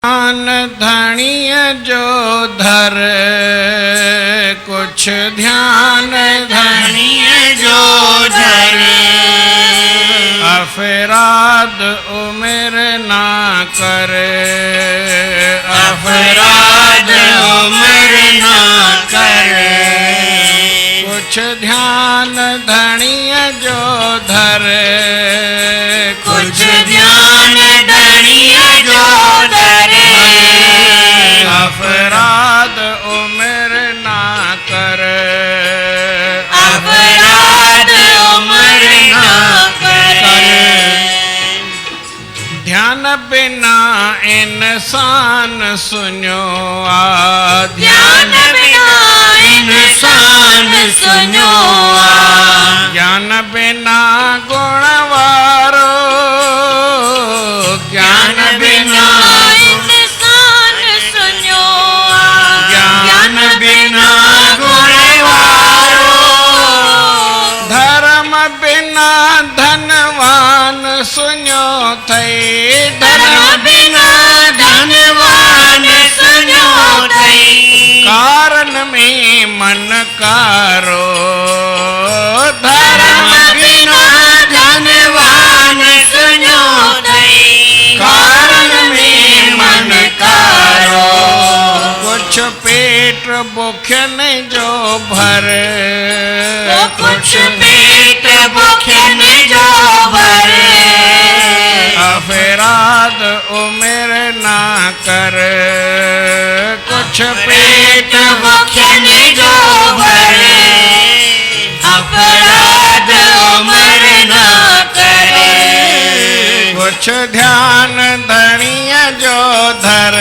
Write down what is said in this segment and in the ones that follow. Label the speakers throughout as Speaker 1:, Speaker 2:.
Speaker 1: ध्यान धणिय जो धर, कुछ ध्यान धणिय जो धर, अफराद उम्र ना करे, अफराद उम्र ना करे। कुछ ध्यान धणिय जो धर, कुछ ध्यान धणिय जो धर, अफराद उम्र ना करे, अफराद उम्र ना करे। ध्यान बिना इंसान सुनो आ, ध्यान बिना इंसान सुनो आ। ज्ञान बिना गुणवारो, ज्ञान बिना इंसान सुनो आ। ज्ञान बिना गुणवारो, धर्म बिना धनवान सुनो थई, धर्म बिना धनवान सुनो थई। कारण में मन कारो, धर्म बिना धनवान सुनो थई। कारण में मन कारो, कुछ पेट भूखन जो भर, कुछ पेट भूखन जो भर, अफराद उम्र ना कर। कुछ पेट भूखन जो भर, अफराद उम्र ना करे। कुछ ध्यान धणिय जो धर,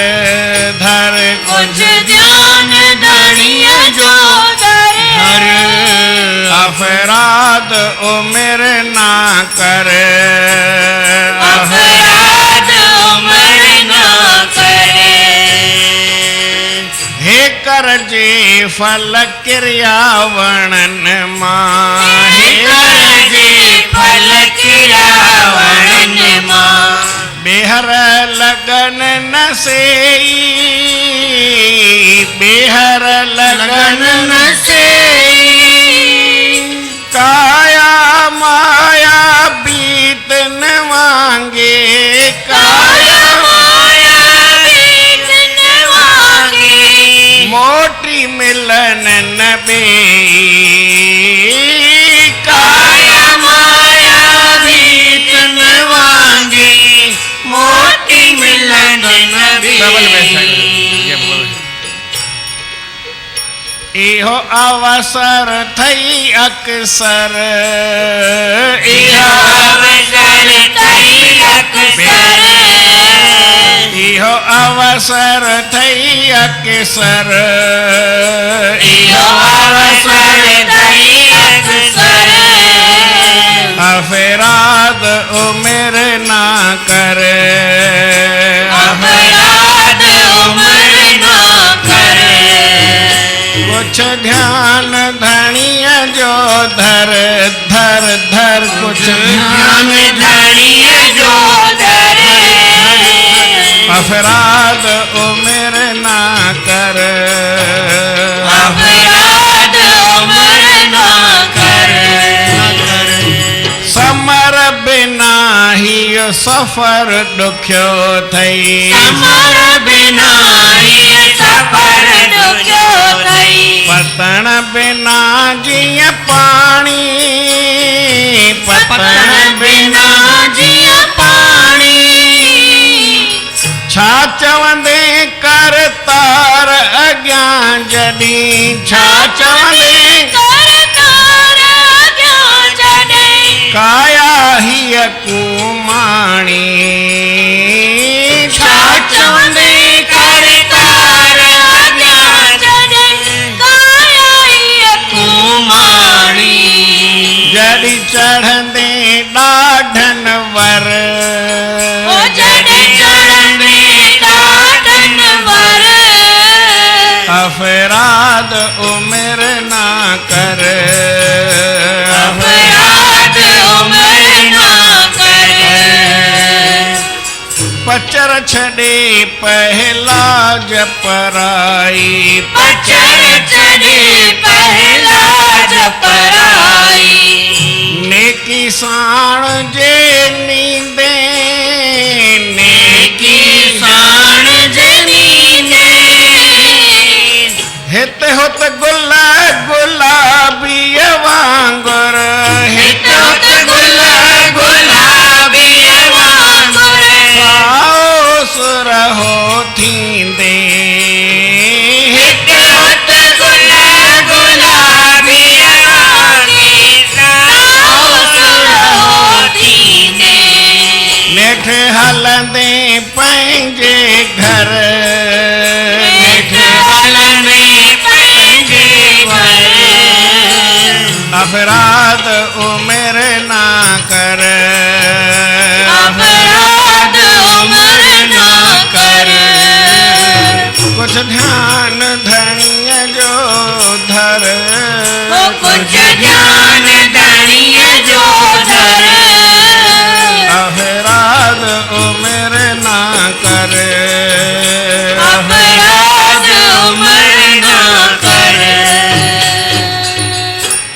Speaker 1: धर, कुछ ध्यान धणिय जो धर, धर, अफराद उम्र ना करे, अफराद उम्र ना करे। हे कर जे फल क्रिया वर्णन मां, हे कर जे फल क्रिया वर्णन मां। बेहर लगन न सेई, बेहर लगन न सेई। काया माया बीत न मांगे, काया माया बीत न मांगे। मोटी मिलन न बेई, काया माया बीत न मांगे। मोटी मिलन न बेई। इहो अवसर थई अक्सर, इहो अवसर थई अक्सर, इहो अवसर थई अक्सर, इहो अवसर थई अक्सर। अफराद उम्र ना करे, अफराद उम्र ना करे। कुछ ध्यान धणिय जो धर, धर, धर, कुछ ध्यान धणिय जो धर, अफराद उम्र ना कर, अफराद उम्र ना कर। समर बिना ही सफर दुख्यो थई, समर बिना ही सफर दुख्यो थई। पतन बिना जिय पानी, पतन बिना जिय पानी। छा चवंदे कर तार अज्ञान जडी, छा चवंदे कर तार अज्ञान जडी। काया ही कुमाणी, छा चवंदे कर तार अज्ञान जडी। काया ही कुमाणी। जडी चढ़ंदे ॾाढन वर, जडी चढ़ंदे ॾाढन वर, अफराद उम्र ना कर, अफराद उम्र ना कर। छॾे पहला जपराई
Speaker 2: पचर छॾे पहला जपराई
Speaker 1: नेकी साण जे नींदे
Speaker 2: नेकी साण जे नींदे
Speaker 1: हिते हुत गुल गुलाबी वांगुर
Speaker 2: हिते हुत गुल गुलाबी वांगुर
Speaker 1: साओ सुर हो थींदे
Speaker 2: हिते हुत गुल गुलाबी वांगुर साओ सुर हो थींदे
Speaker 1: नेठ हलंदे पंहिंजे घर
Speaker 2: नेठ हलंदे पंहिंजे घर
Speaker 1: अपराध उमिर ना कर
Speaker 2: अपराध उमर ना कर
Speaker 1: कुछ ध्यान धन्य जो धर
Speaker 2: वो कुछ ध्यान धनिय जो धर
Speaker 1: अपराध उमिर ना कर
Speaker 2: अपराध उमर ना कर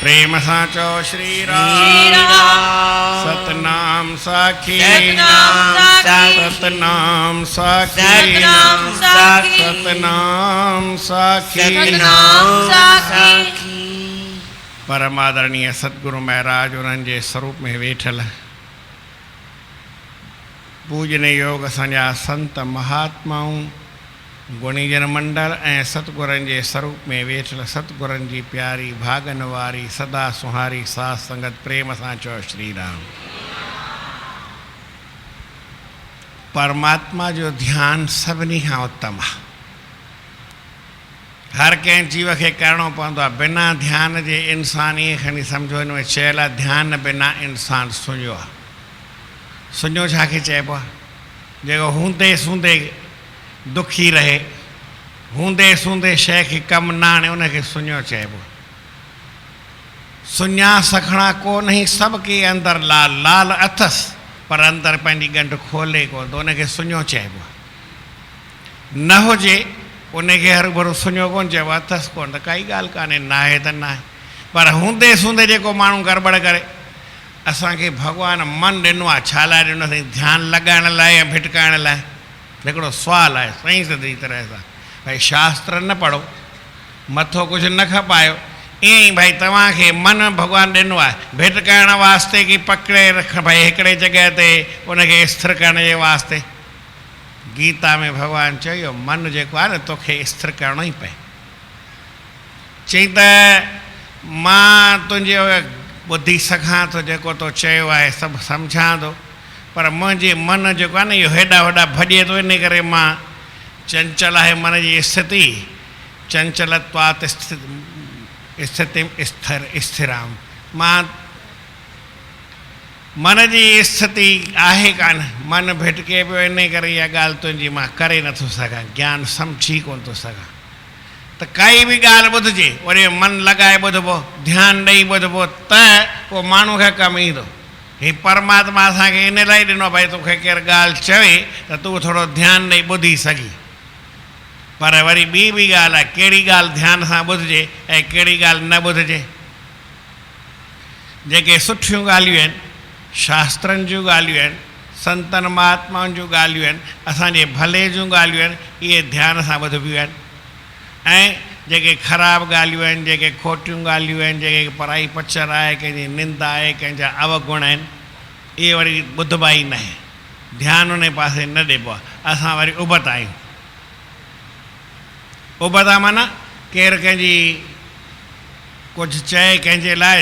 Speaker 1: प्रेम सां चओ श्री राम
Speaker 2: श्री राम
Speaker 1: सतनाम साखी
Speaker 2: सतनाम साखी
Speaker 1: सतनाम साखी
Speaker 2: सतनाम साखी
Speaker 1: सतनाम साखी
Speaker 2: सतनाम साखी
Speaker 1: परम आदरणीय सतगुरु महाराज उन्हनि जे स्वरूप में वेठल पूजने योग असांजा संत महात्माऊं गुणीजन मंडल ऐं सतगुरनि जे स्वरूप में वेठल सतगुरनि जी प्यारी भागन वारी सदा सुहारी साथ संगत प्रेम सां चओ श्री राम परमात्मा जो ध्यान सभिनी खां उत्तम आहे हर कंहिं जीव खे करिणो पवंदो आहे बिना ध्यान जे इंसान ईअं खणी सम्झो हिन में चयल आहे ध्यान बिना इंसान सुञो आहे सुञो छा खे चइबो आहे जेको हूंदे सूंदे दुखी रहे हूंदे सूंदे शइ खे कमु न आणे उनखे सुञो चइबो सुञा सखणा कोन ई सभु के अंदरि लाल लाल अथसि पर अंदरि पंहिंजी ॻंढि खोले कोन थो उनखे सुञो चइबो न हुजे उनखे हर भरो सुञो कोन चइबो अथसि कोन त काई ॻाल्हि कान्हे न आहे त न आहे पर हूंदे सूंदे जेको माण्हू गड़बड़ करे असांखे भॻवानु मन ॾिनो आहे छा लाइ ॾिनो अथई ध्यानु लॻाइण लाइ या भिटकाइण लाइ हिकिड़ो सुवालु आहे सही सिधी तरह सां भई शास्त्र न पढ़ो मथो कुझु न खपायो ईअं ई भई तव्हांखे मन भॻवानु ॾिनो आहे भिटकाइण वास्ते की पकिड़े रख भई हिकिड़े जॻह ते उनखे स्थिर करण जे वास्ते गीता में भॻवानु चयो मन जेको आहे न तोखे स्थिर करिणो ई पए चई त मां तुंहिंजो ॿुधी सघां थो जेको तो चयो आहे सभु सम्झां थो पर मुंहिंजे मन जेको आहे न इहो हेॾा होॾा भॼे थो इन करे मां चंचल आहे मन जी स्थिति चंचलत्वात् स्थिति स्थिराम मां मन जी स्थिति आहे कान मन भिटके पियो इन करे इहा ॻाल्हि तुंहिंजी मां करे नथो सघां ज्ञान सम्झी कोन थो सघां त काई बि ॻाल्हि ॿुधिजे वरी मन लॻाए ॿुधिबो ध्यानु ॾेई ॿुधिबो त पोइ माण्हू खे कमु ईंदो हीउ परमात्मा असांखे इन लाइ ॾिनो भई तोखे केरु ॻाल्हि चवे त तूं थोरो ध्यानु ॾेई ॿुधी सघी पर वरी ॿी बि ॻाल्हि आहे कहिड़ी ॻाल्हि ध्यान सां ॿुधिजे ऐं कहिड़ी ॻाल्हि न ॿुधिजे जेके सुठियूं ॻाल्हियूं आहिनि शास्त्रनि जूं ॻाल्हियूं आहिनि संतनि महात्माउनि जूं ॻाल्हियूं आहिनि असांजे भले जूं ॻाल्हियूं आहिनि इहे ध्यान सां ॿुधबियूं आहिनि ऐं जेके ख़राबु ॻाल्हियूं आहिनि जेके खोटियूं ॻाल्हियूं आहिनि जेके पराई पचर आहे कंहिंजी निंदा आहे कंहिंजा अवगुण आहिनि इहे वरी ॿुधबा ई न आहे ध्यानु उन पासे न ॾिबो आहे असां वरी उबता आहियूं उबता माना केरु कंहिंजी कुझु चए कंहिंजे लाइ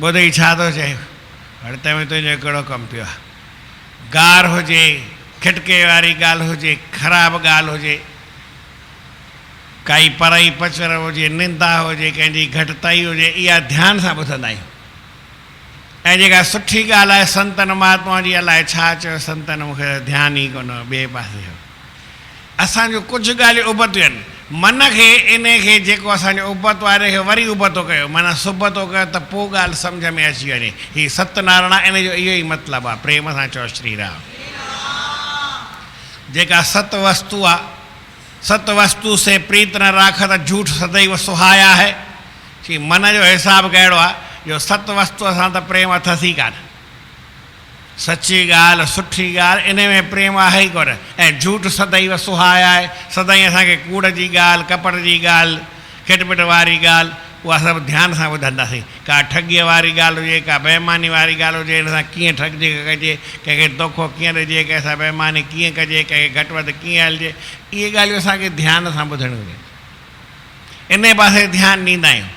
Speaker 1: ॿुधई छा थो चए हाणे तव्हां तुंहिंजो कहिड़ो कमु पियो आहे गार हुजे खिटके वारी ॻाल्हि हुजे ख़राबु ॻाल्हि हुजे काई पराई पचर हुजे निंदा हुजे कंहिंजी घटिताई हुजे इहा ध्यानु सां ॿुधंदा आहियूं ऐं जेका सुठी ॻाल्हि आहे संतनि महात्मा जी अलाए छा चयो संतनि मूंखे ध्यानु ई कोन ॿिए पासे असांजो कुझु ॻाल्हियूं उबतियूं आहिनि मन खे इन खे जेको असांजो उबत वारे खे वरी उबतो कयो माना सुबतो कयो त पोइ ॻाल्हि सम्झ में अची वञे। हीअ सत्यनारायण इन जो इहो ई मतिलबु आहे। प्रेम सां चओ श्री राम। जेका सत वस्तु आहे, सत वस्तु से प्रीत न राखत झूठ सदैव सुहाया है। कि मन जो हिसाबु कहिड़ो आहे जो सत वस्तु सां त प्रेम अथसि ई कान। सची ॻाल्हि सुठी ॻाल्हि इन में प्रेम आहे ई कोन। ऐं झूठ सदैव सुहाया आहे, सदाईं असांखे कूड़ जी ॻाल्हि, कपट जी ॻाल्हि, खिटपिट वारी ॻाल्हि उहा सभु ध्यान सां ॿुधंदासीं। का ठगीअ वारी ॻाल्हि हुजे, का बेईमानी वारी ॻाल्हि हुजे, हिन सां कीअं ठगजे कजे, कंहिंखे दोखो कीअं ॾिजे, कंहिंसां बेईमानी कीअं कजे, कंहिंखे घटि वधि कीअं हलिजे, इहे ॻाल्हियूं असांखे ध्यान सां ॿुधणियूं आहिनि। इन पासे ध्यानु ॾींदा आहियूं।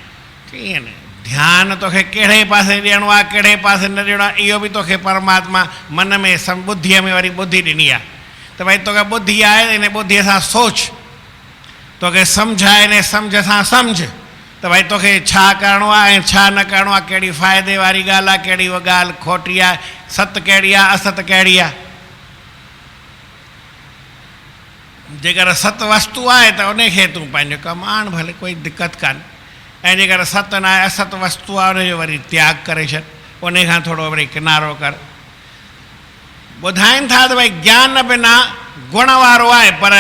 Speaker 1: कीअं न ध्यानु तोखे कहिड़े पासे ॾियणो आहे, कहिड़े पासे न ॾियणो आहे, इहो बि तोखे परमात्मा मन में बुद्धीअ में वरी ॿुधी ॾिनी आहे। त भई तोखे ॿुधी आहे, इन ॿुधीअ सां सोच, तोखे सम्झ आहे, इन सम्झ सां सम्झ त भई तोखे छा करिणो आहे ऐं छा न करिणो आहे, कहिड़ी फ़ाइदे वारी ॻाल्हि आहे, कहिड़ी उहा ॻाल्हि खोटी आहे, सत कहिड़ी आहे, असत कहिड़ी आहे। जेकर सत वस्तु आहे त उनखे तूं पंहिंजो कमु आण, भले कोई दिक़त कान। ऐं जेकर सत न आहे, असत वस्तु आहे, उनजो वरी त्याग करे छॾ, उन खां थोरो वरी किनारो कर। ॿुधाइनि था त भई ज्ञान बिना गुण वारो आहे, पर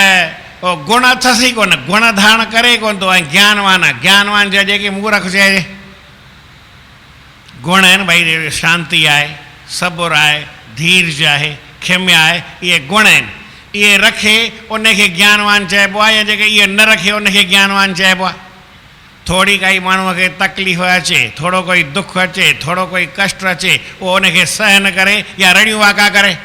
Speaker 1: उहो गुण अथसि ई कोन, गुण धारण करे कोन थो। ऐं ज्ञानवान आहे, ज्ञानवान जा जेके मूर्ख चइजे गुण आहिनि, भई शांती आहे, सबुर आहे, धीरज आहे, खिम्य आहे, इहे गुण आहिनि। इहे रखे उनखे ज्ञानवान चइबो आहे, या जेके इहे न रखे उनखे ज्ञानवान चइबो आहे। थोड़ी काई माण्हूअ खे तकलीफ़ अचे, थोरो कोई दुख अचे, थोरो कोई कष्ट अचे, उहो उनखे सहन करे या रड़ियूं वाका करे।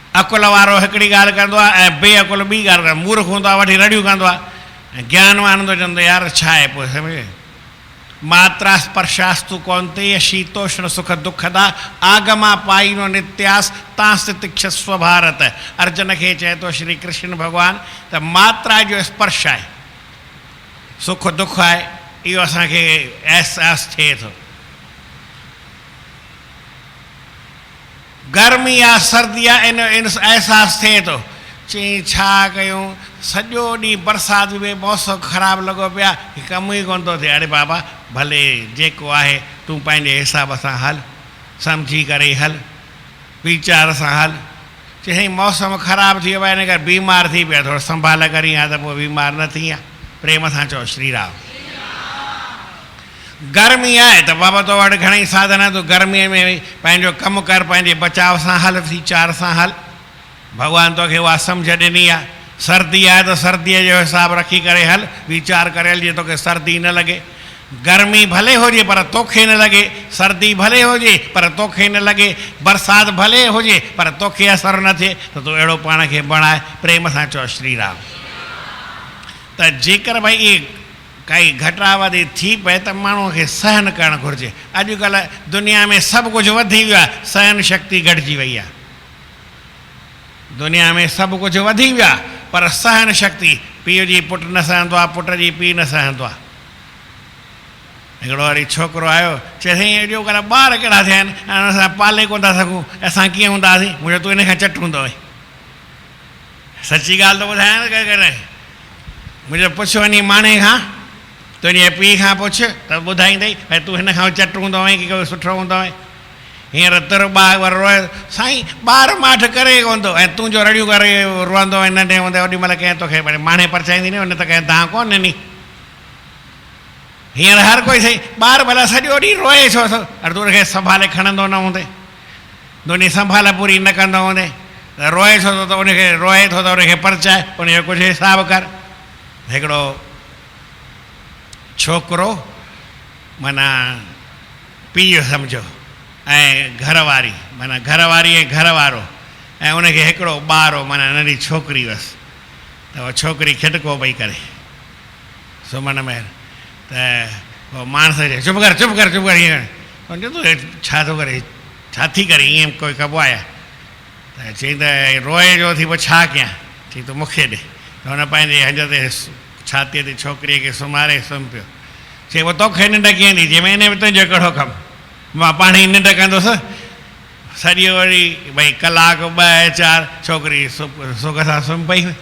Speaker 1: अकुल वारो हिकिड़ी ॻाल्हि कंदो आहे ऐं बेअकुल ॿी ॻाल्हि कंदो, मूर्ख हूंदो आहे वठी रड़ियूं कंदो आहे। ऐं ज्ञानवान हूंदो चवंदो यार छा आहे पोइ सम्झे। मात्रा स्पर्शास्तु कौन्तेय शीतोष्ण सुख दुखदा आगमा पाईनो नित्यास तांस तिक्षस्व भारत। अर्जुन खे चए थो श्री कृष्ण भॻवानु त मात्रा जो स्पर्श आहे, सुख दुख आहे, इहो असांखे अहसासु थिए थो। गर्मी आहे, सर्दी आहे, इन अहसासु थिए थो। चई छा कयूं, सॼो ॾींहुं बरसाति में मौसम ख़राबु लॻो पिया, कमु ई कोन थो थिए। अरे बाबा भले जेको आहे तूं पंहिंजे हिसाब सां हल, सम्झी करे हल, वीचार सां हल। चई मौसम ख़राबु थी वियो आहे, इन करे बीमार थी पिया, थोरो संभाल करी आहे त पोइ बीमार न थी आहे। प्रेम सां चओ श्री राम। गर्मी आहे त बाबा तो वटि घणेई साधन आहे, तूं गर्मीअ में पंहिंजो कमु कर, पंहिंजे बचाव सां हल, वीचार सां हल। भॻवानु तोखे उहा सम्झ ॾिनी आहे। सर्दी आहे त सर्दीअ जो हिसाबु रखी करे हल, वीचार करे हल, जीअं तोखे सर्दी न लॻे। गर्मी भले हुजे पर तोखे न लॻे, सर्दी भले हुजे पर तोखे न लॻे, बरसाति भले हुजे पर तोखे असरु न थिए, त तूं अहिड़ो पाण खे बणाए। प्रेम सां चओ श्री राम। त जेकर भई इहे काई घटरावधी थी पए त माण्हूअ खे सहन करणु घुरिजे। अॼुकल्ह दुनिया में सभु कुझु वधी वियो आहे, सहन शक्ति घटिजी वई आहे। दुनिया में सभु कुझु वधी वियो आहे पर सहन शक्ति, पीउ जी पुटु न सहंदो आहे, पुट जी पीउ न सहंदो आहे। हिकिड़ो वरी छोकिरो आयो, चए साईं अॼु कल्ह ॿार कहिड़ा थिया आहिनि, ऐं हुन सां पाले कोन था सघूं, असां कीअं हूंदासीं, मुंहिंजो तूं इन खां चट हूंदो हुई। सची ॻाल्हि थो ॿुधायां न करे। मुंहिंजो पुछ वञी माणे खां, तुंहिंजे पीउ खां पुछ त ॿुधाईंदई भई तूं हिन खां चट हूंदो हुई की कोई सुठो हूंदो हुई। हींअर तुर ॿार रोए, साईं ॿार माठ करे कोन थो, ऐं तूं जो रड़ियूं करे रोअंदो हुई नंढे हूंदे, ओॾी महिल कंहिं तोखे माणे परचाईंदी न, हुन त कंहिं तव्हां कोन ॾिनी। हींअर हर कोई सही, ॿार भला सॼो ॾींहुं रोए छो थो, अरे तूं हुनखे संभाले खणंदो न हूंदे, तुंहिंजी संभाल पूरी न कंदो हूंदे, त रोए छो थो, त उनखे रोए थो त उनखे परचाए, उनजो कुझु हिसाबु कर। हिकिड़ो छोकिरो माना पीउ सम्झो ऐं घरवारी, माना घरवारी ऐं घरवारो, ऐं उनखे हिकिड़ो ॿार हो, माना नंढी छोकिरी हुअसि। त उहा छोकिरी खिटको पई करे सुम्हण में, त पोइ माण्हू चए चुप कर चुप कर चुप कर, ईअं तूं छा थो करे, छा थी करे, ईअं कोई कबो आहे। त चई त रोए जो थी, पोइ छा कयां, चई तूं मूंखे ॾे। त हुन पंहिंजे हंज ते छातीअ ते छोकिरीअ खे सुम्हारे सुम्ही पियो। चई पोइ तोखे निंड कीअं ईंदी, चई महीने में तुंहिंजो कहिड़ो कमु, मां पाण ई निंड कंदुसि। सॼी वरी भई कलाक ॿ 4 छोकिरी सुख सां सुम्ही पई हुई।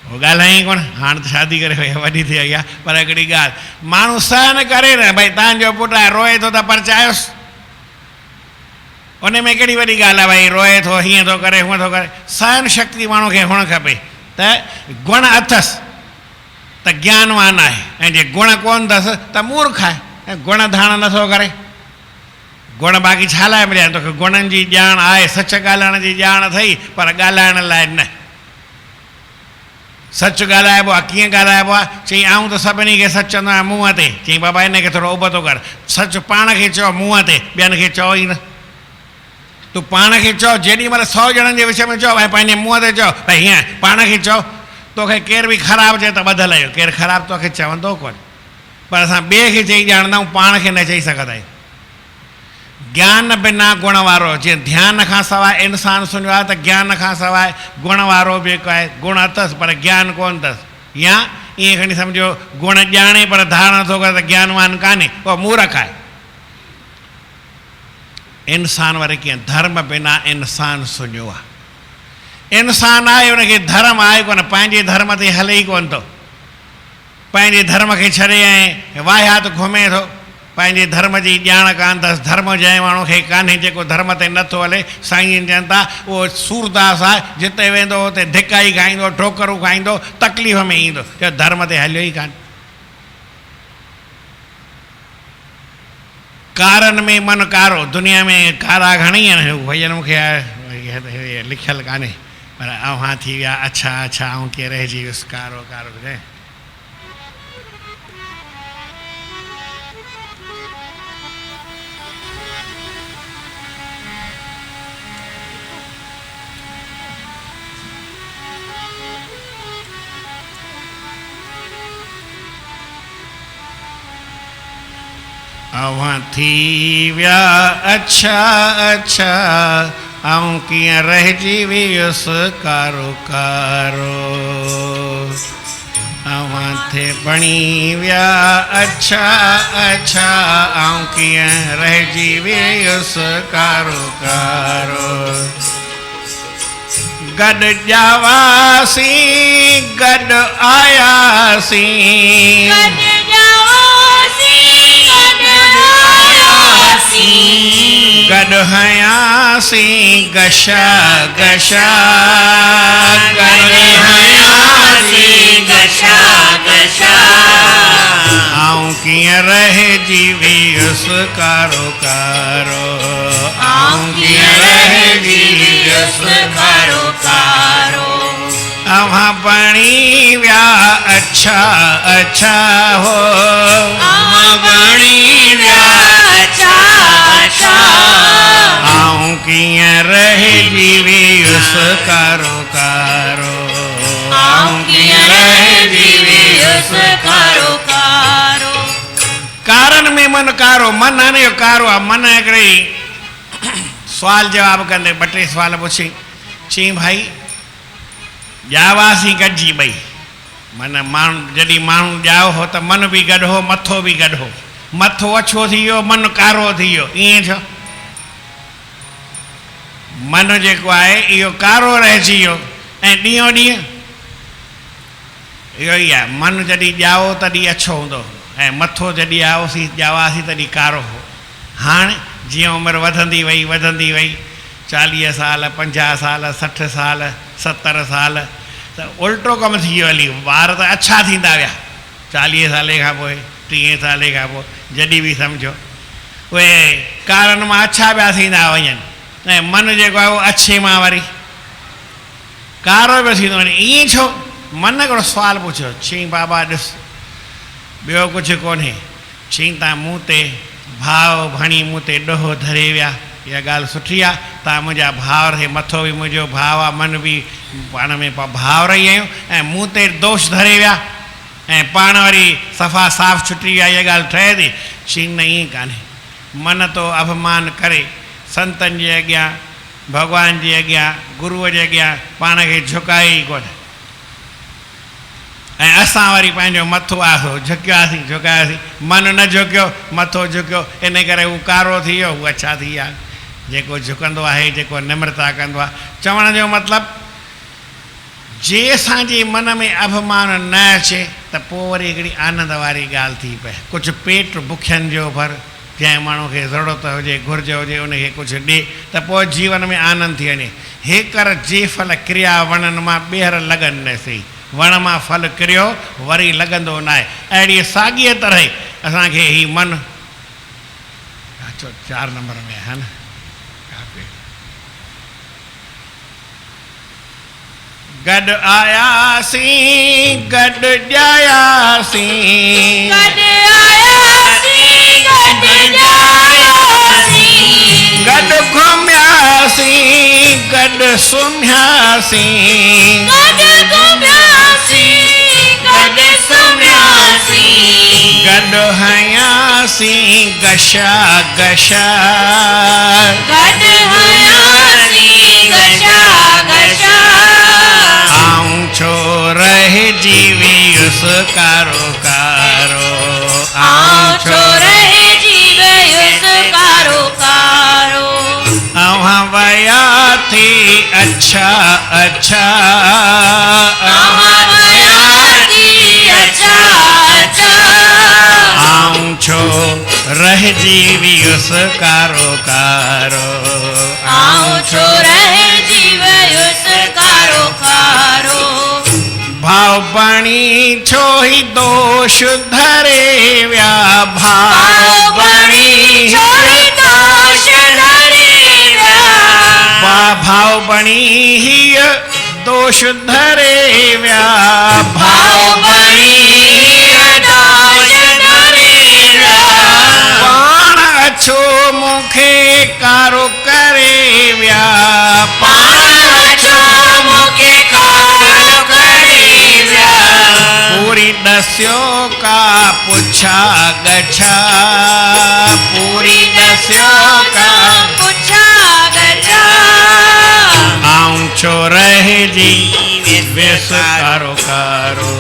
Speaker 1: वो ॻाल्हाई कोन हाणे त शादी करे वई वॾी थी वई आहे पर हिकिड़ी ॻाल्हि माण्हू सहन करे न भई तव्हांजो पुटु आहे रोए थो त परचायोसि उन में कहिड़ी वॾी ॻाल्हि आहे भई रोए थो हीअं थो करे हूअं थो करे सहन शक्ति माण्हू खे हुअणु खपे त गुण अथसि त ज्ञानवान आहे ऐं जे गुण कोन अथसि त मूर्ख आहे ऐं गुण धारण नथो करे गुण बाक़ी छा लाइ मिलिया तोखे गुणनि जी ॼाण आहे सच ॻाल्हाइण जी ॼाण अथई पर ॻाल्हाइण लाइ न सच ॻाल्हाइबो आहे कीअं ॻाल्हाइबो आहे चई आऊं त सभिनी खे सच चवंदो आहियां मुंहं ते चई बाबा हिन खे थोरो उबतो कर सच पाण खे चओ मुंहं ते ॿियनि खे चओ ई न तूं पाण खे चओ जेॾी महिल 100 ॼणनि जे विच में चओ भई पंहिंजे मुंहं ते चओ भई हीअं पाण खे चओ तोखे केरु बि ख़राबु चए त ॿधल आहियो केरु ख़राबु तोखे चवंदो कोन पर असां ॿिए खे चई ॼाणंदा आहियूं पाण खे न चई सघंदा आहियूं ज्ञान बिना गुण वारो जीअं ध्यान खां सवाइ इंसानु सुञो आहे त ज्ञान खां सवाइ गुण वारो बि हिकु आहे गुण अथसि पर ज्ञान कोन अथसि या ईअं खणी सम्झो गुण ॼाणे पर धारण नथो करे त ज्ञानवान कान्हे उहो मूर्ख आहे इंसान वरी कीअं धर्म बिना इंसानु सुञो आहे इंसान आहे उनखे धर्म आहे कोन पंहिंजे धर्म ते हले ई कोन थो पंहिंजे धर्म खे छॾे ऐं वाहियात घुमे थो पंहिंजे धर्म जी ॼाण कान अथसि धर्म जंहिं माण्हू खे कान्हे जेको धर्म ते नथो हले साईं चवनि था उहो सूरदास आहे जिते वेंदो हुते धिका ई खाईंदो ठोकरूं खाईंदो तकलीफ़ में ईंदो जो धर्म ते हलियो ई कान कारनि में मन कारो दुनिया में कारा घणेई आहिनि भैया मूंखे लिखियलु कान्हे पर अव्हां थी विया अच्छा अच्छा ऐं कीअं रहिजी वियुसि कारो कारो ॿुधाए अव्हां थी विया अच्छा अच्छा ऐं कीअं रहिजी वियुसि कारो कारो अव्हां थे बणी विया अच्छा अच्छा ऐं कीअं रहिजी वियुसि कारो कारो गॾु ॼावासीं गॾु आयासीं गॾु हयासीं गशा गशा गॾु हयासीं गशा गशा आऊं कीअं रहिजी वियुसि कारो कारो आऊं कीअं रहिजी वियुसि कारो कारो अव्हां बणी विया अच्छा अच्छा हो अव्हां बणी विया अच्छा अच्छा आऊं कीअं रहिजी वियुसि कारो कारो आऊं कीअं रहिजी वियुसि कारो कारो कारनि में मन कारो मन आहे न इहो कारो आहे मन हिकिड़े सुवाल जवाबु कंदे 2-3 सुवाल पुछी चई भाई ॼावासीं गॾिजी ॿई माना माण्हू जॾहिं माण्हू ॼाओ हो त मन बि गॾु हो मथो बि गॾु हो मथो अछो थी वियो मन कारो थी वियो ईअं छो मन जेको आहे इहो कारो रहिजी वियो ऐं ॾींहों ॾींहुं इहो ई आहे मन जॾहिं ॼाओ तॾहिं अछो हूंदो ऐं मथो जॾहिं ॼाओसीं ॼावासीं तॾहिं कारो हो हाणे जीअं उमिरि वधंदी वई 40 साल 50 साल 60 साल 70 साल त उल्टो कमु थी वियो हली वार त अछा थींदा विया 40 साले खां पोइ 30 साले खां पोइ जॾहिं बि सम्झो उहे कारनि मां अछा पिया थींदा वञनि ऐं मन जेको आहे उहो अछे मां वरी कारो पियो थींदो वञे ईअं छो मन हिकिड़ो सुवालु पुछियो चई बाबा ॾिस ॿियो कुझु कोन्हे चई तव्हां मूं ते भाव भणी मूं ते ॾोहो धरे विया इहा ॻाल्हि सुठी आहे तव्हां मुंहिंजा भाउर थे मथो बि मुंहिंजो भाउ आहे मन बि पाण में भाउर ई आहियूं ऐं मूं ते दोष धरे विया ऐं पाण वरी सफ़ा साफ़ छुटी विया इहा ॻाल्हि ठहे थी चई न ईअं कान्हे मन तो अभिमान करे संतनि जे अॻियां भॻवान जे अॻियां गुरूअ जे अॻियां पाण खे झुकाए ई कोन ऐं असां वरी पंहिंजो मथो आहो झुकियासीं झुकायासीं मन न झुकियो मथो झुकियो इन करे हू कारो थी वियो हू अछा थी विया जेको झुकंदो आहे जेको निम्रता कंदो आहे चवण जो मतिलबु जे असांजे मन में अभिमान न अचे त पोइ वरी हिकिड़ी आनंद वारी ॻाल्हि थी पए कुझु पेट बुखियनि जो भर जंहिं माण्हू खे ज़रूरत हुजे घुर्ज हुजे उनखे कुझु ॾे त पोइ जीवन में आनंद थी वञे। हे कर जे फल क्रिया वणनि मां ॿीहर लॻनि न सही वण मां फल किरियो वरी लॻंदो न आहे। अहिड़ी साॻीअ तरह असांखे ही मन 4 नंबर में है न गॾु आयासीं गॾु ॼायासीं गॾु घुमियासीं गॾु सुम्हियासीं गॾु हयासीं गशा गशा आऊं छो रहिजी वियुसि कारो कारो आऊं छो अव्हां वया थी अच्छा अच्छा आऊं छो रहिजी वियुसि कारो कारो आऊं छो भाव बणी छो ही दोष धरे विया भाव बणी भाव बणी हीअ दोष धरे विया भाव बणी पाण अछो मूंखे कारो करे विया पूरी दस्यो का पुछा गछा पूरी दस्यो का आऊं छो रहिजी वियुसि कारो कारो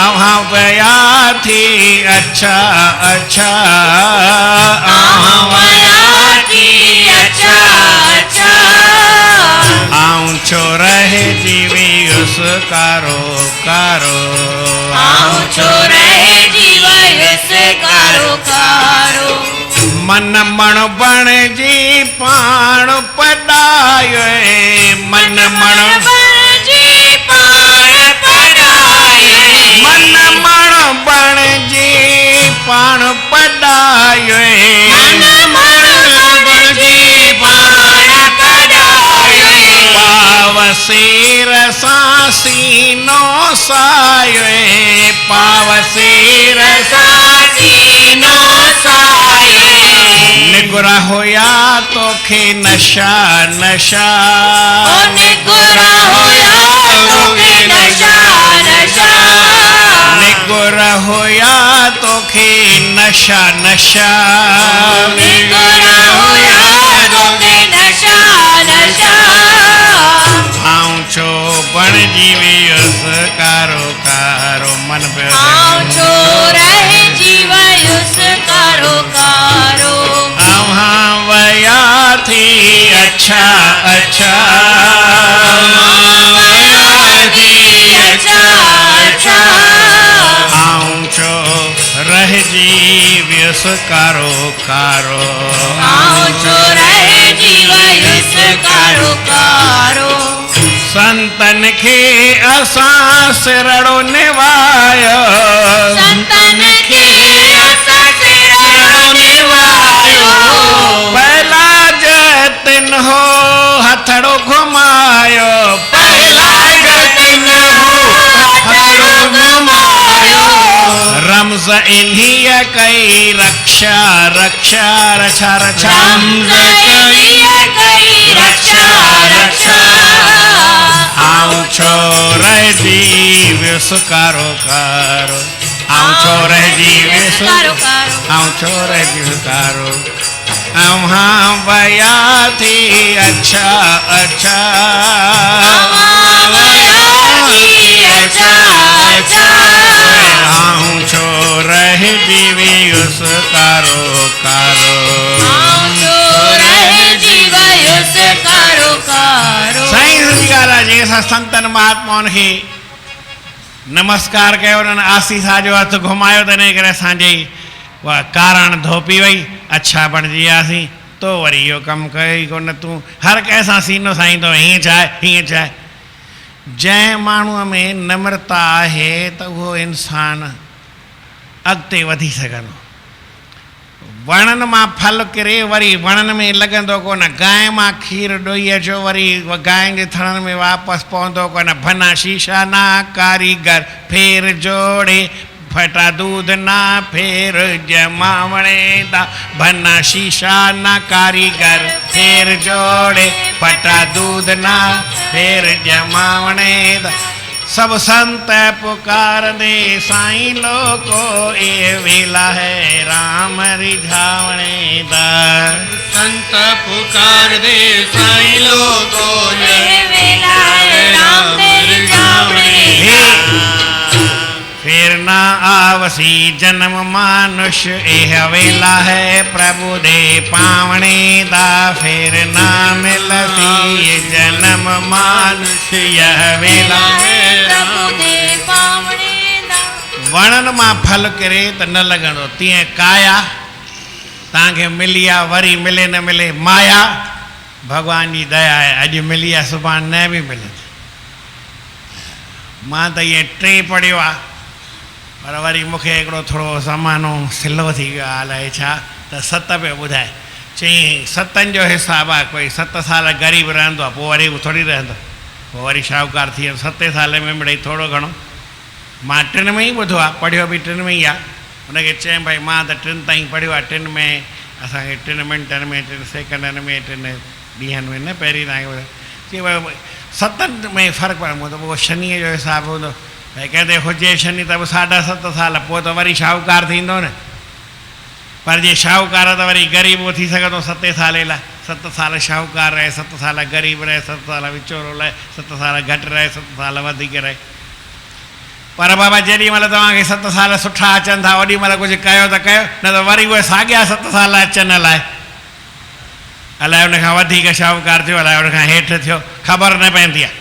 Speaker 1: अव्हां वया थी अच्छा अच्छा आऊं छो रहिजी वियुसि कारो कारो मन मण बणजी पाण पॾायो मन मण मन मण बणजी पाण पॾायो पावसेर सां सीनो सायो पावसेर निगुरा हुया तोखे नशा नशा निगुरा हुया तोखे नशा नशा आऊं छो बणजी वियुसि कारो कारो मन अव्हां वया थी अच्छा अच्छा आऊं छो रहिजी वियुसि कारो कारो संतन खे असां सिरड़ो निभायो पहला जतिन हो हथड़ो घुमायो रमज़ इन्हीअ कई रक्षा रक्षा रक्षा रक्षा आऊं छो रहिजी वियुसि कारो कारो आऊं छो रहिजी वियुसि आऊं छो रहिजी वियुसि कारो अव्हां वया थी अच्छा अच्छा आऊं छो रहिजी वियुसि कारो कारो नम्रताईअ सां संतन महात्माउनि खे नमस्कार कयो, उन्हनि आसीसा जो हथ घुमायो त इन करे असांजी उहा कारण धोपी वई, अच्छा बणिजी वियासीं। तो वरी इहो कमु कयो ई कोन, तूं हर कंहिं सां सीनो साईंदो हीअं छा आहे हीअं छा आहे। जंहिं माण्हूअ में नम्रता आहे त उहो इंसानु अॻिते वधी सघंदो। वणनि मां फल किरे वरी वणनि में लॻंदो कोन, गांइ मां खीरु ॾोई अचो वरी गांइ जे थणनि में वापसि पवंदो कोन। भना शीशा ना कारीगर फेर जोड़े, फटा दूध ना फेर जमावणे दा। भना शीशा ना कारीगर फेर जोड़े, फटा दूध ना फेर जमावणे दा। सब संत पुकारंदे साईं लोको, ए वेला है राम रिझावणे दा।
Speaker 2: संत पुकार दे साईं लोको, ये वेला है राम रिझावणे दा।
Speaker 1: फिर ना आवसी जन्म मानुष, एह वेला है प्रभु दे पावणे दा। फिर ना मिलसी जन्म मानुष, यह वेला है प्रभु दे पावणे दा। वणनि मां फल किरे त न लॻंदो, तीअं काया तव्हांखे मिली आहे वरी मिले न मिले, माया भॻवान जी दया आहे, अॼु मिली आहे सुभाणे न बि मिलंदी। मां त इहे टे पढ़ियो आहे, पर वरी मूंखे हिकिड़ो थोरो ज़मानो सिलो थी वियो आहे, अलाए छा त 7 पियो ॿुधाए। चई 7 जो हिसाबु आहे, कोई 7 साल ग़रीब रहंदो आहे पोइ वरी थोरी रहंदो, पोइ वरी शाहूकार थी वियो। 7 साल में मिड़ई थोरो घणो, मां 3 में ई ॿुधो आहे, पढ़ियो बि 3 में ई आहे। हुनखे चयईं भाई मां त 3 ताईं पढ़ियो आहे, 3 में असांखे 3 मिंटनि में 3 सेकंडनि में 3 ॾींहंनि में न, पहिरीं तव्हांखे चई भई 7 में फ़र्क़ु पवंदो त पोइ शनीअ जो हिसाबु हूंदो। भई कंहिंते हुजे शनि त 7.5 साल, पोइ त वरी शाहूकार थींदो न। पर जे शाहूकार त वरी ग़रीब थी सघंदो 7 साले लाइ। 7 साल शाहूकार रहे, 7 साल ग़रीब रहे, 7 साल विचोरो रहे, 7 साल घटि रहे, 7 साल वधीक रहे। पर बाबा जेॾी महिल तव्हांखे 7 साल सुठा अचनि था ओॾी महिल कुझु कयो त कयो, न त वरी उहे साॻिया 7 साल अचनि लाइ अलाए उनखां वधीक शाहूकार थियो, अलाए उनखां हेठि थियो, ख़बर न पवंदी आहे।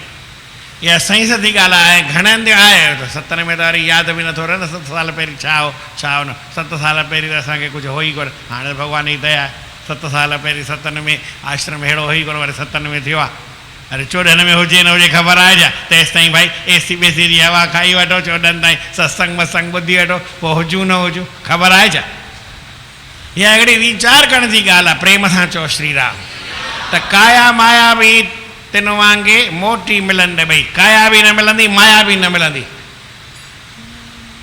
Speaker 1: इहा सही सदी ॻाल्हि आहे। घणनि ते आहे त 7 में त वरी यादि बि नथो रहे न 7 साल पहिरीं छा हो छा हो न। 7 साल पहिरीं त असांखे कुझु हो ई कोन, हाणे भॻवान जी दया आहे। 7 साल पहिरीं 7 में आश्रम अहिड़ो हो ई कोन, वरी 7 में थियो आहे। अरे 14 में हुजे न हुजे ख़बर आहे छा, तेसि ताईं भाई एसी बेसी जी हवा खाई वठो, 14 ताईं सत्संग वत्संग ॿुधी वठो, पोइ हुजूं न हुजूं ख़बर आहे छा। इहा हिकिड़ी वीचार करण जी ॻाल्हि आहे। प्रेम सां चओ श्री राम। त काया माया बि तिन वांगे मोटी मिलंदे, भई काया बि न मिलंदी, माया बि न मिलंदी।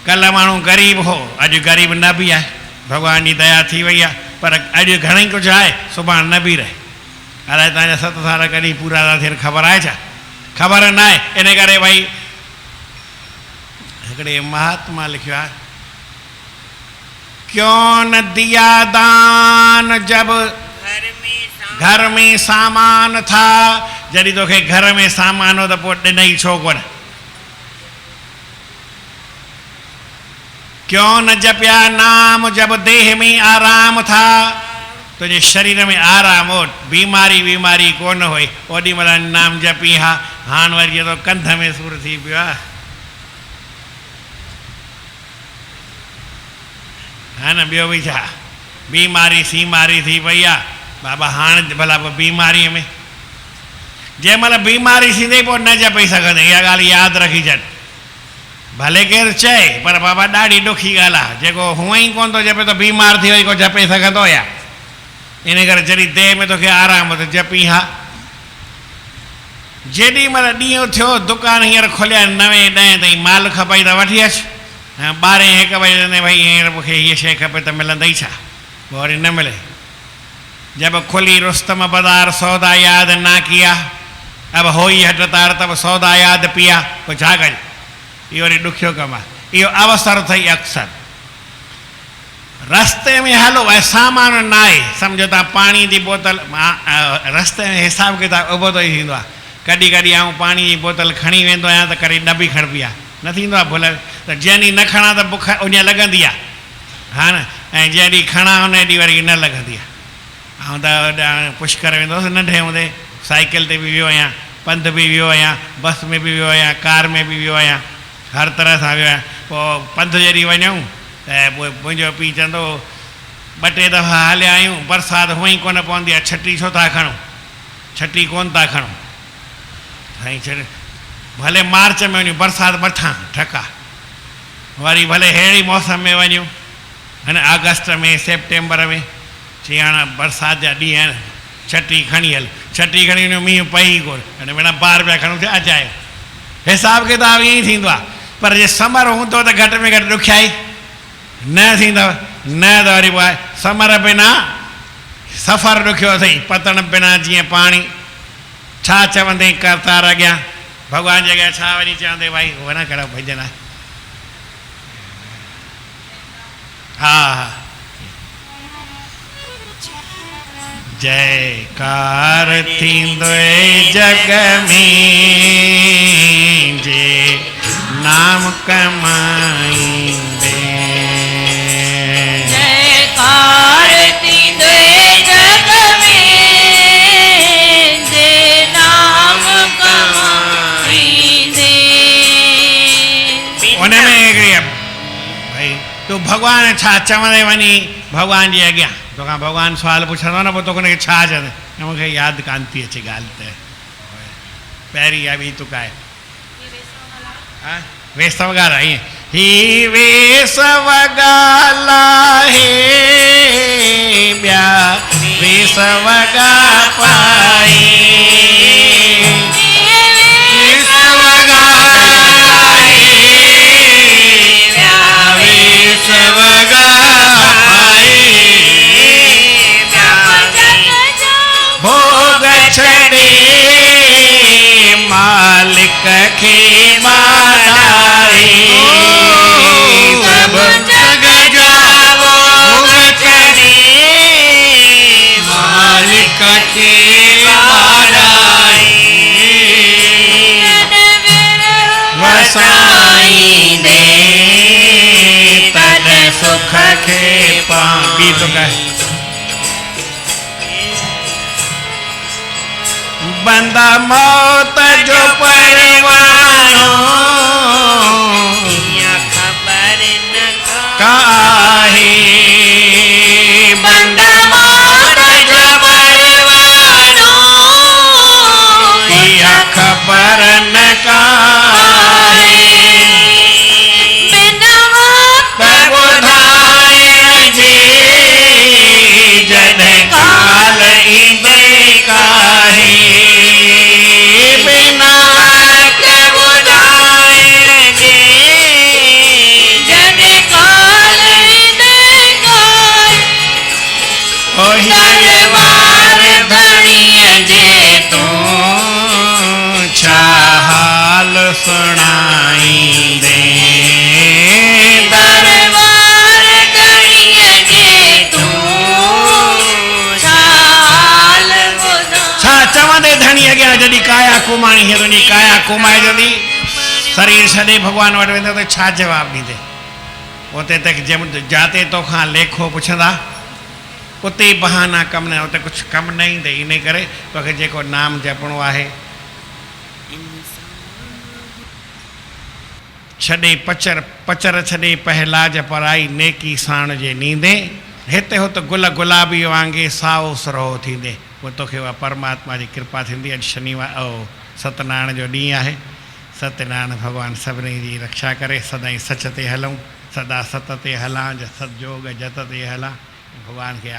Speaker 1: कल्ह माण्हू ग़रीब हो, अॼु ग़रीब न बि आहे, भॻवान जी दया थी वई आहे। पर अॼु घणेई कुझु आहे, सुभाणे न बि रहे। अलाए तव्हांजा 7 साल कॾहिं पूरा था थियनि, ख़बर आहे छा, ख़बर न आहे। इन करे भई हिकिड़े महात्मा लिखियो आहे, क्यों न दिया दान जब घर में सामान था। जॾहिं तोखे घर में सामान हो त पोइ ॾिनई छो कोन। क्यों न जपिया नाम जब देह में आराम था। तुंहिंजे शरीर में आराम हो, बीमारी कोन हुई, ओॾी महिल नाम जपी हा। हाणे वरी तो कंध में सूर थी पियो आहे, हा न। ॿियो बि छा बीमारी सीमारी थी पई आहे बाबा। हाणे भला पोइ बीमारीअ में जंहिं महिल बीमारी थींदी पोइ न जपी सघंदे, इहा ॻाल्हि यादि रखी छॾ। भले केरु चए पर बाबा ॾाढी ॾुखी ॻाल्हि आहे। जेको हूअं ई कोन थो जपे त बीमार थी वई को जपे सघंदो या। इन करे जॾहिं देह में तोखे आराम हो त जपी हा। जेॾी महिल ॾींहुं थियो, दुकान हींअर खोलिया 9-10 ताईं, माल खपई त वठी अच। ऐं 12-1 बजे भई हींअर मूंखे हीअ शइ खपे त मिलंदई छा, पोइ वरी न मिले। जब खुली रुस्तम बाज़ार सौदा याद ना किया, अब हो ही हट तार तब सौदा याद पिया, पोइ छा कजे। इहो वरी ॾुखियो कमु आहे। इहो अवसर अथई अक्सर। रस्ते में हलो ऐं सामान न आहे, सम्झो तव्हां पाणी जी बोतल, रस्ते में हिसाबु किताबु उभो तो ई थींदो आहे। कॾहिं कॾहिं आउं पाणी जी बोतल खणी वेंदो आहियां त कॾहिं न बि खणबी आहे, न थींदो आहे भुल। त जंहिं ॾींहुं न खणा त बुख उन लॻंदी आहे, हा न। ऐं जंहिं ॾींहुं खणा उन ॾींहुं वरी न लॻंदी आहे। ऐं त पुष्कर वेंदो हुउसि नंढे हूंदे, साइकिल ते बि वियो आहियां। पंध बि वियो आहियां, बस में बि वियो आहियां, कार में बि वियो आहियां, हर तरह सां वियो आहियां। पोइ पंध जॾहिं वञूं त पोइ मुंहिंजो पीउ चवंदो 2-3 दफ़ा हलिया आहियूं, बरसाति हुअं ई कोन पवंदी आहे, छटी छो था खणो, छटी कोन था खणो साईं। छॾ भले मार्च में वञूं, बरसाति मथां ठका, वरी भले अहिड़ी मौसम में वञूं, अने अगस्त में सेप्टेम्बर में चई हाणे बरसाति जा ॾींहं आहिनि, छटी खणी हल, छटी खणी वञूं, मींहुं पई कोन, अने बिना 12 रुपया खणूं थिया अचायो। हिसाब किताब ईअं ई थींदो आहे। पर जे समर हूंदो त घटि में घटि ॾुखियाई न थींदव, न त वरी पोइ समर बिना सफ़र ॾुखियो अथई, पतण बिना जीअं पाणी। छा चवंदे करतार अॻियां भॻवान जे अॻियां छा वञी चवंदे भाई उहो न करो भॼन आहे। हा हा जयकार थींदो जग में जे नाम कमाईंदे,
Speaker 3: जयकार थींदो जग में जे नाम कमाईंदे।
Speaker 1: उन में हिकिड़ी भाई तू भॻवान छा चवंदे वञी भॻवान जे अॻियां तोखां भॻवानु सुवाल पुछंदो न, पोइ तोखे हुनखे छा चवंदे, मूंखे यादि कान थी अचे ॻाल्हि त पहिरीं या ॿी तुका आहे। वेसव ॻाल्हि ईअं ही वेसव ॻाल्हि आहे ॿिया वेसव ॻाल्हि पाए, वेसव ॻाल्हि वेसव ॻाल्हि भोग छॾे मालिक खे माराए, सभु जग जा भोग छॾे मालिक खे माराए, वसाईंदे तन सुख खे पाबी। तो कहे बंदा मौत जो परवानो खबर न काहे, बंदा मौत जो परवानो खबर न काहे, बिना वक्त ॿुधाइण जे जॾहिं काल ईंदे काहे, बिना वक्त ॿुधाइण जे जॾहिं काल ईंदे काहे, दरबार धणीअ जे तूं छा हाल सुणाईंदे, दरबार धणीअ जे तूं छा हाल छा चवंदे धणी अॻियां जॾहिं काया कुमाणी खे तुंहिंजी काया कुमाए जंदी शरीर छॾे भॻवान वटि वेंदो त छा जवाबु ॾींदे। उते त जाते तोखां लेखो पुछंदा उते ई बहाना कमु न, उते कुझु कमु न ईंदे, इन करे तोखे जेको नाम जपणो आहे छॾे पचर छॾे पहलाज पराई नेकी साण जे नींदे, हिते हुते गुल गुलाबी वांगे साओ सुरो थींदे। पोइ तोखे उहा परमात्मा जी कृपा थींदी। अॼु शनिवार सत्यनारायण जो ॾींहुं आहे। सत्यनारायण भॻवानु सभिनी जी रक्षा करे, सदाईं सच ते हलूं, सदा सत ते हलां, सतजोग जत ते हलां। भगवान के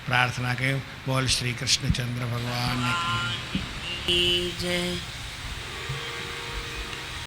Speaker 1: प्रार्थना कयूं। बोल श्री कृष्णचंद्र भगवान की जय।